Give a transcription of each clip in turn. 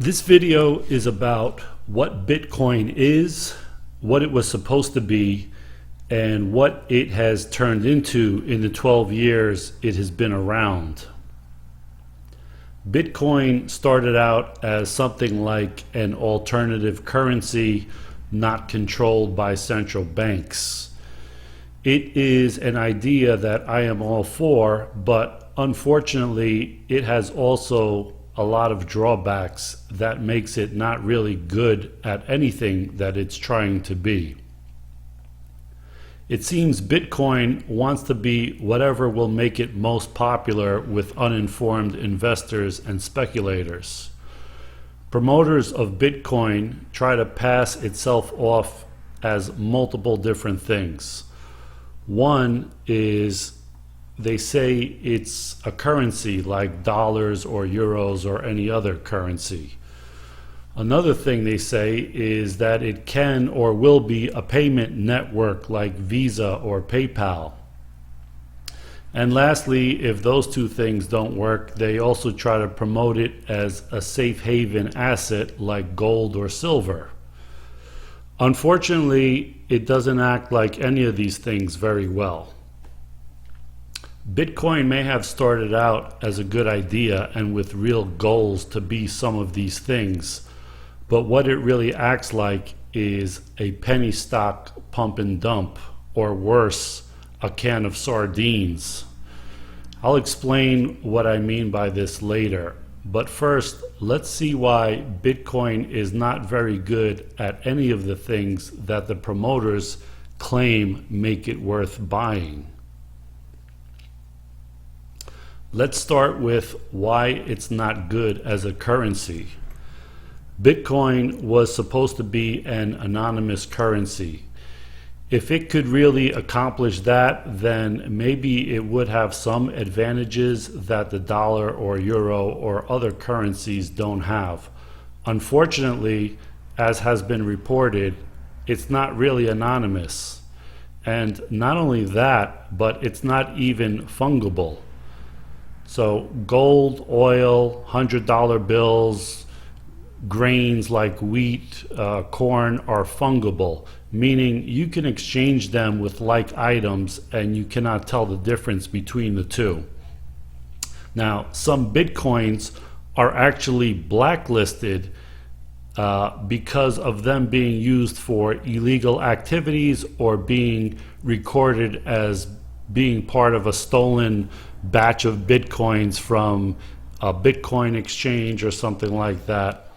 This video is about what Bitcoin is, what it was supposed to be, and what it has turned into in the 12 years it has been around. Bitcoin started out as something like an alternative currency not controlled by central banks. It is an idea that I am all for, but unfortunately it has also a lot of drawbacks that makes it not really good at anything that it's trying to be. It seems Bitcoin wants to be whatever will make it most popular with uninformed investors and speculators. Promoters of Bitcoin try to pass itself off as multiple different things. One is they say it's a currency like dollars or euros or any other currency. Another thing they say is that it can or will be a payment network like Visa or PayPal. And lastly, if those two things don't work, they also try to promote it as a safe haven asset like gold or silver. Unfortunately, it doesn't act like any of these things very well. Bitcoin may have started out as a good idea and with real goals to be some of these things, but what it really acts like is a penny stock pump and dump, or worse, a can of sardines. I'll explain what I mean by this later, but first let's see why Bitcoin is not very good at any of the things that the promoters claim make it worth buying. Let's start with why it's not good as a currency. Bitcoin was supposed to be an anonymous currency. If it could really accomplish that, then maybe it would have some advantages that the dollar or euro or other currencies don't have. Unfortunately, as has been reported, it's not really anonymous. And not only that, but it's not even fungible. So gold, oil, $100 bills, grains like wheat, corn are fungible, meaning you can exchange them with like items and you cannot tell the difference between the two. Now, some Bitcoins are actually blacklisted because of them being used for illegal activities or being recorded as being part of a stolen batch of Bitcoins from a Bitcoin exchange or something like that.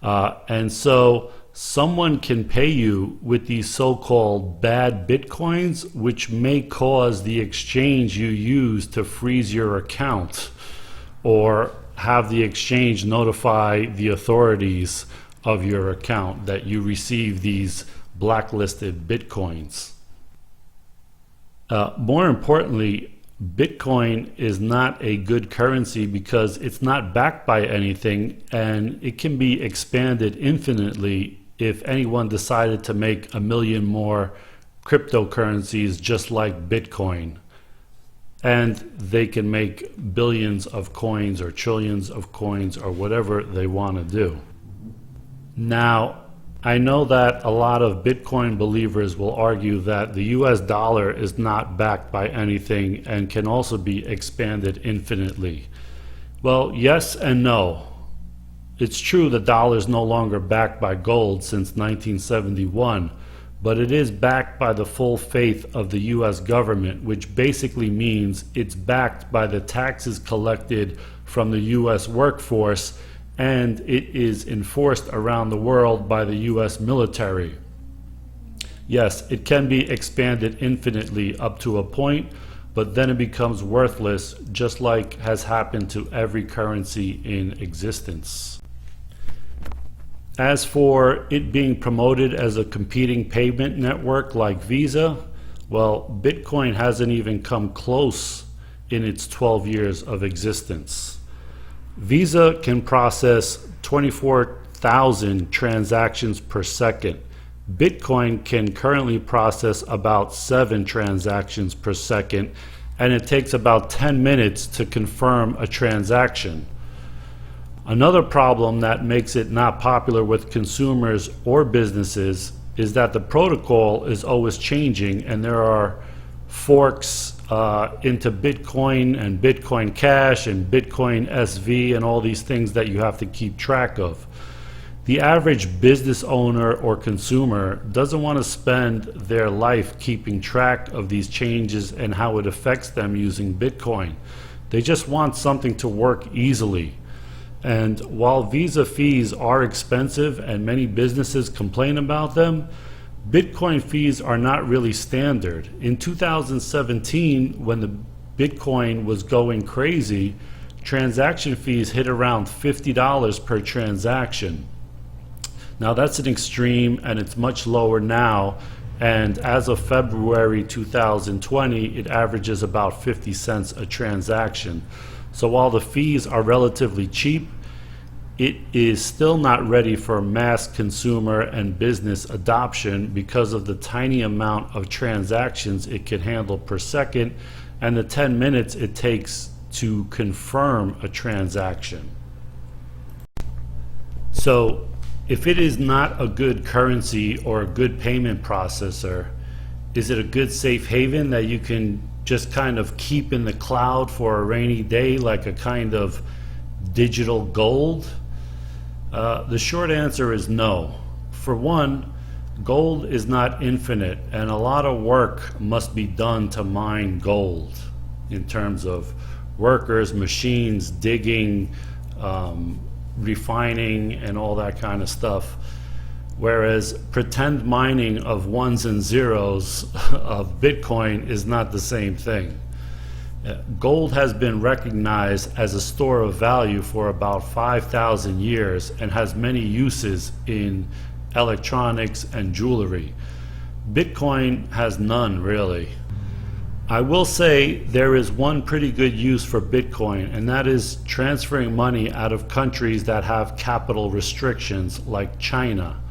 And so someone can pay you with these so-called bad Bitcoins, which may cause the exchange you use to freeze your account or have the exchange notify the authorities of your account that you receive these blacklisted Bitcoins. More importantly, Bitcoin is not a good currency because it's not backed by anything, and it can be expanded infinitely if anyone decided to make 1 million more cryptocurrencies just like Bitcoin. And they can make billions of coins or trillions of coins or whatever they want to do. Now, I know that a lot of Bitcoin believers will argue that the US dollar is not backed by anything and can also be expanded infinitely. Well, yes and no. It's true the dollar is no longer backed by gold since 1971, but it is backed by the full faith of the US government, which basically means it's backed by the taxes collected from the US workforce, and it is enforced around the world by the US military. Yes, it can be expanded infinitely up to a point, but then it becomes worthless, just like has happened to every currency in existence. As for it being promoted as a competing payment network like Visa, well, Bitcoin hasn't even come close in its 12 years of existence. Visa can process 24,000 transactions per second. Bitcoin can currently process about 7 transactions per second, and it takes about 10 minutes to confirm a transaction. Another problem that makes it not popular with consumers or businesses is that the protocol is always changing, and there are forks into Bitcoin and Bitcoin Cash and Bitcoin SV and all these things that you have to keep track of. The average business owner or consumer doesn't want to spend their life keeping track of these changes and how it affects them using Bitcoin. They just want something to work easily. And while Visa fees are expensive and many businesses complain about them, Bitcoin fees are not really standard. In 2017, when the Bitcoin was going crazy, transaction fees hit around $50 per transaction. Now that's an extreme, and it's much lower now, and as of February 2020, it averages about 50 cents a transaction. So while the fees are relatively cheap, it is still not ready for mass consumer and business adoption because of the tiny amount of transactions it can handle per second and the 10 minutes it takes to confirm a transaction. So if it is not a good currency or a good payment processor, is it a good safe haven that you can just kind of keep in the cloud for a rainy day, like a kind of digital gold? The short answer is no. For one, gold is not infinite, and a lot of work must be done to mine gold in terms of workers, machines, digging, refining, and all that kind of stuff. Whereas pretend mining of ones and zeros of Bitcoin is not the same thing. Gold has been recognized as a store of value for about 5,000 years and has many uses in electronics and jewelry. Bitcoin has none, really. I will say there is one pretty good use for Bitcoin, and that is transferring money out of countries that have capital restrictions like China.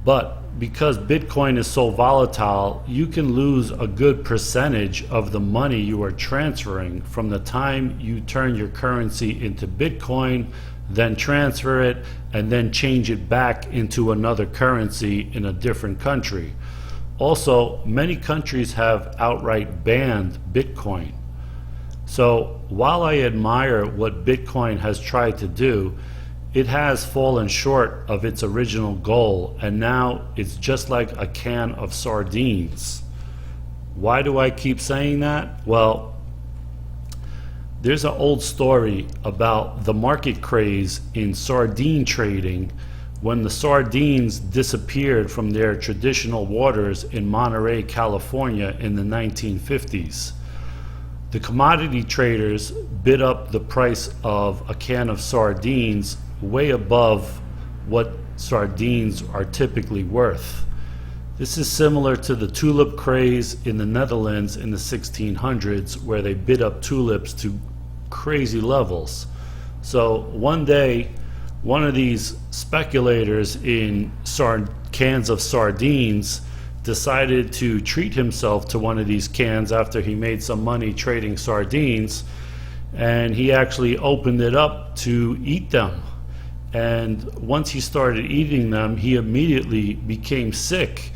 But because Bitcoin is so volatile, you can lose a good percentage of the money you are transferring from the time you turn your currency into Bitcoin, then transfer it, and then change it back into another currency in a different country. Also, many countries have outright banned Bitcoin. So while I admire what Bitcoin has tried to do, it has fallen short of its original goal, and now it's just like a can of sardines. Why do I keep saying that? Well, there's an old story about the market craze in sardine trading when the sardines disappeared from their traditional waters in Monterey, California in the 1950s. The commodity traders bid up the price of a can of sardines way above what sardines are typically worth. This is similar to the tulip craze in the Netherlands in the 1600s, where they bid up tulips to crazy levels. So one day, one of these speculators in cans of sardines decided to treat himself to one of these cans after he made some money trading sardines, and he actually opened it up to eat them. And once he started eating them, he immediately became sick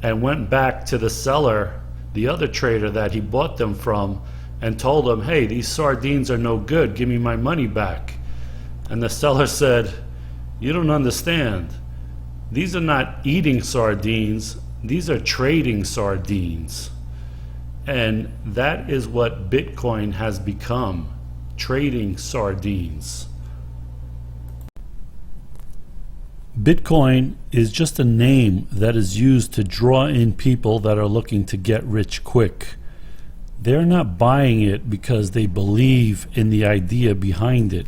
and went back to the seller, the other trader that he bought them from, and told him, "Hey, these sardines are no good, give me my money back." And the seller said, "You don't understand. These are not eating sardines, these are trading sardines." And that is what Bitcoin has become, trading sardines. Bitcoin is just a name that is used to draw in people that are looking to get rich quick. They're not buying it because they believe in the idea behind it.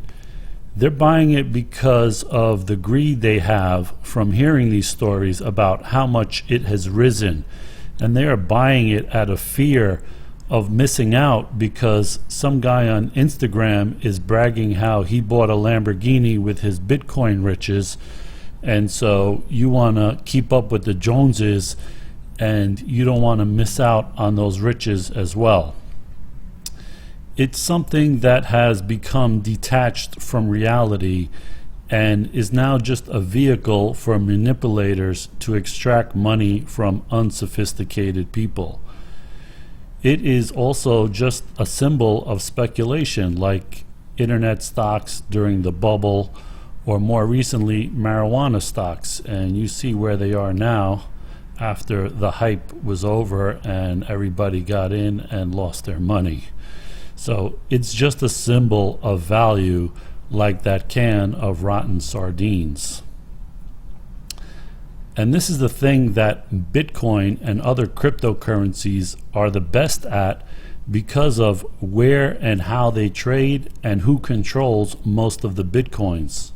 They're buying it because of the greed they have from hearing these stories about how much it has risen. And they are buying it out of fear of missing out because some guy on Instagram is bragging how he bought a Lamborghini with his Bitcoin riches. And so you want to keep up with the Joneses, and you don't want to miss out on those riches as well. It's something that has become detached from reality and is now just a vehicle for manipulators to extract money from unsophisticated people. It is also just a symbol of speculation, like internet stocks during the bubble, or more recently marijuana stocks, and you see where they are now after the hype was over and everybody got in and lost their money. So it's just a symbol of value, like that can of rotten sardines. And this is the thing that Bitcoin and other cryptocurrencies are the best at, because of where and how they trade and who controls most of the Bitcoins.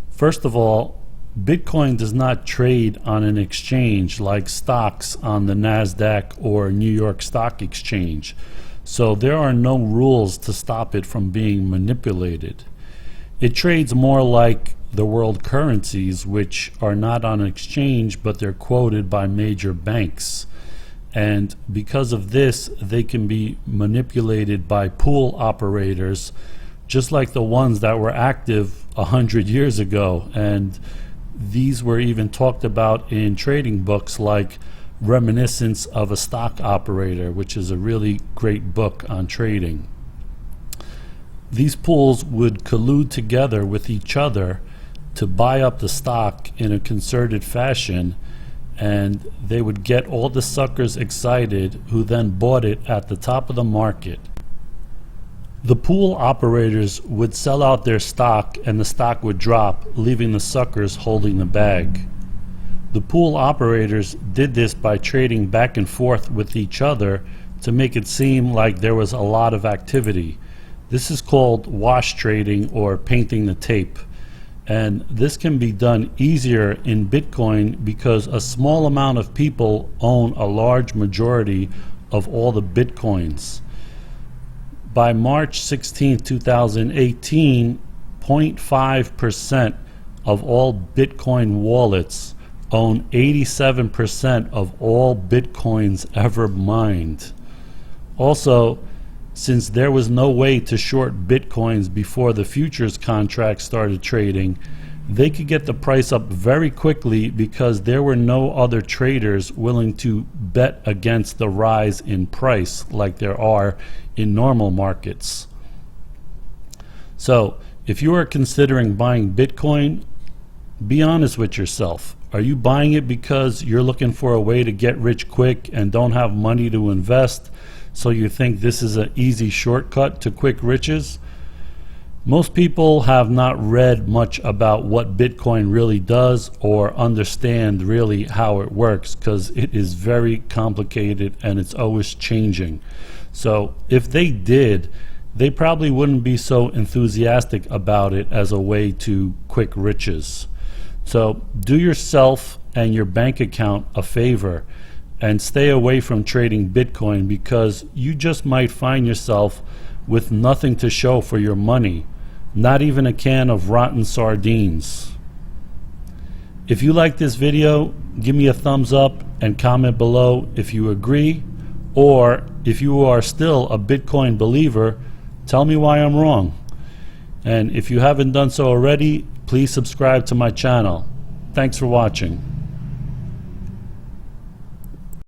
First of all, Bitcoin does not trade on an exchange like stocks on the NASDAQ or New York Stock Exchange. So there are no rules to stop it from being manipulated. It trades more like the world currencies, which are not on an exchange, but they're quoted by major banks. And because of this, they can be manipulated by pool operators, just like the ones that were active 100 years ago. And these were even talked about in trading books like Reminiscence of a Stock Operator, which is a really great book on trading. These pools would collude together with each other to buy up the stock in a concerted fashion, and they would get all the suckers excited who then bought it at the top of the market. The pool operators would sell out their stock and the stock would drop, leaving the suckers holding the bag. The pool operators did this by trading back and forth with each other to make it seem like there was a lot of activity. This is called wash trading or painting the tape. And this can be done easier in Bitcoin because a small amount of people own a large majority of all the Bitcoins. By March 16, 2018, 0.5% of all Bitcoin wallets own 87% of all Bitcoins ever mined. Also, since there was no way to short Bitcoins before the futures contract started trading, they could get the price up very quickly because there were no other traders willing to bet against the rise in price like there are in normal markets. So, if you are considering buying Bitcoin, be honest with yourself. Are you buying it because you're looking for a way to get rich quick and don't have money to invest? So you think this is an easy shortcut to quick riches? Most people have not read much about what Bitcoin really does or understand really how it works, because it is very complicated and it's always changing. So if they did, they probably wouldn't be so enthusiastic about it as a way to quick riches. So do yourself and your bank account a favor and stay away from trading Bitcoin, because you just might find yourself with nothing to show for your money, not even a can of rotten sardines. If you like this video, give me a thumbs up and comment below if you agree, or if you are still a Bitcoin believer, tell me why I'm wrong. And if you haven't done so already, please subscribe to my channel. Thanks for watching.